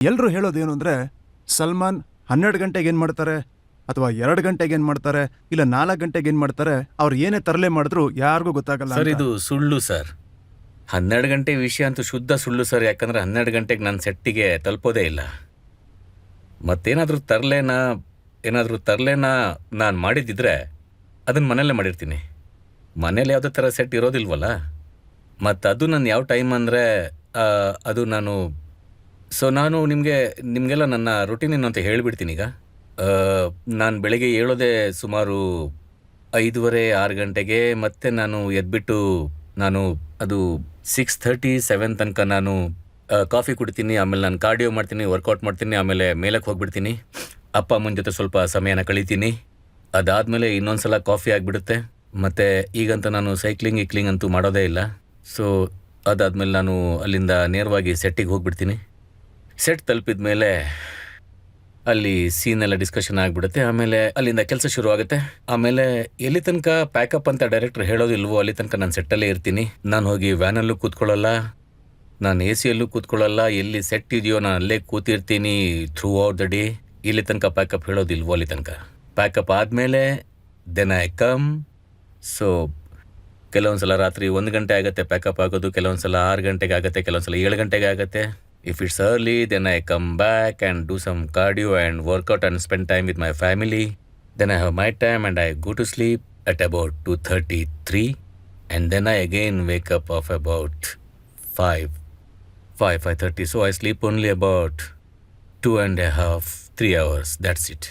ಎಲ್ಲರೂ ಹೇಳೋದೇನು ಅಂದರೆ ಸಲ್ಮಾನ್ 12 ಗಂಟೆಗೆ ಏನು ಮಾಡ್ತಾರೆ ಅಥವಾ 2 ಗಂಟೆಗೆ ಏನು ಮಾಡ್ತಾರೆ ಇಲ್ಲ 4 ಗಂಟೆಗೆ ಏನು ಮಾಡ್ತಾರೆ, ಅವ್ರು ಏನೇ ತರಲೆ ಮಾಡಿದ್ರು ಯಾರಿಗೂ ಗೊತ್ತಾಗಲ್ಲ ಸರ್ ಅಂತ. ಇದು ಸುಳ್ಳು ಸರ್. 12 ಗಂಟೆ ವಿಷಯ ಅಂತೂ ಶುದ್ಧ ಸುಳ್ಳು ಸರ್. ಯಾಕಂದ್ರೆ 12 ಗಂಟೆಗೆ ನನ್ನ ಸೆಟ್ಟಿಗೆ ತಲುಪೋದೇ ಇಲ್ಲ. ಮತ್ತೇನಾದರೂ ತರಲೆನ ನಾನು ಮಾಡಿದ್ದಿದ್ರೆ ಅದನ್ನು ಮನೆಯಲ್ಲೇ ಮಾಡಿರ್ತೀನಿ. ಮನೇಲಿ ಯಾವುದೇ ಥರ ಸೆಟ್ ಇರೋದಿಲ್ವಲ್ಲ. ಮತ್ತು ಅದು ನಾನು ಯಾವ ಟೈಮ್ ಅಂದರೆ ಅದು ನಾನು ನಿಮಗೆಲ್ಲ ನನ್ನ ರುಟೀನ್ ಏನು ಅಂತ ಹೇಳಿಬಿಡ್ತೀನಿ ಈಗ. ನಾನು ಬೆಳಗ್ಗೆ ಏಳೋದೇ ಸುಮಾರು 5:30-6 ಗಂಟೆಗೆ. ಮತ್ತು ನಾನು ಎದ್ಬಿಟ್ಟು ಅದು 6:30 7 ತನಕ ನಾನು ಕಾಫಿ ಕುಡಿತೀನಿ. ಆಮೇಲೆ ನಾನು ಕಾರ್ಡಿಯೋ ಮಾಡ್ತೀನಿ, ವರ್ಕೌಟ್ ಮಾಡ್ತೀನಿ. ಆಮೇಲೆ ಮೇಲಕ್ಕೆ ಹೋಗ್ಬಿಡ್ತೀನಿ. ಅಪ್ಪ ಅಮ್ಮನ ಜೊತೆ ಸ್ವಲ್ಪ ಸಮಯನ ಕಳೀತೀನಿ. ಅದಾದಮೇಲೆ ಇನ್ನೊಂದು ಸಲ ಕಾಫಿ ಆಗಿಬಿಡುತ್ತೆ. ಮತ್ತು ಈಗಂತ ನಾನು ಸೈಕ್ಲಿಂಗ್ ಅಂತೂ ಮಾಡೋದೇ ಇಲ್ಲ. ಸೊ ಅದಾದಮೇಲೆ ನಾನು ಅಲ್ಲಿಂದ ನೇರವಾಗಿ ಸೆಟ್ಟಿಗೆ ಹೋಗ್ಬಿಡ್ತೀನಿ. ಸೆಟ್ ತಲುಪಿದ ಮೇಲೆ ಅಲ್ಲಿ ಸೀನೆಲ್ಲ ಡಿಸ್ಕಷನ್ ಆಗಿಬಿಡುತ್ತೆ. ಆಮೇಲೆ ಅಲ್ಲಿಂದ ಕೆಲಸ ಶುರು ಆಗುತ್ತೆ. ಆಮೇಲೆ ಎಲ್ಲಿ ತನಕ ಪ್ಯಾಕಪ್ ಅಂತ ಡೈರೆಕ್ಟರ್ ಹೇಳೋದಿಲ್ವೋ ಅಲ್ಲಿ ತನಕ ನಾನು ಸೆಟ್ಟಲ್ಲೇ ಇರ್ತೀನಿ. ನಾನು ಹೋಗಿ ವ್ಯಾನಲ್ಲೂ ಕೂತ್ಕೊಳ್ಳಲ್ಲ, ನಾನು ಎ ಸಿಯಲ್ಲೂ ಕೂತ್ಕೊಳ್ಳಲ್ಲ. ಎಲ್ಲಿ ಸೆಟ್ ಇದೆಯೋ ನಾನು ಅಲ್ಲೇ ಕೂತಿರ್ತೀನಿ ಥ್ರೂ ಔಟ್ ದ ಡೇ. ಇಲ್ಲಿ ತನಕ ಪ್ಯಾಕಪ್ ಹೇಳೋದಿಲ್ವೋ ಅಲ್ಲಿ ತನಕ. ಪ್ಯಾಕಪ್ ಆದಮೇಲೆ ದೆನ್ ಐ ಕಮ್. ಸೊ ಕೆಲವೊಂದು ಸಲ ರಾತ್ರಿ 1 ಗಂಟೆ ಆಗುತ್ತೆ ಪ್ಯಾಕಪ್ ಆಗೋದು, ಕೆಲವೊಂದು ಸಲ 6 ಗಂಟೆಗೆ ಆಗುತ್ತೆ, ಕೆಲವೊಂದು ಸಲ 7 ಗಂಟೆಗೆ ಆಗುತ್ತೆ. If it's early, then I come back and do some cardio and workout and spend time with my family. Then I have my time and I go to sleep at about 2:33. And then I again wake up of about 5:30. So I sleep only about 2.5-3 hours. That's it.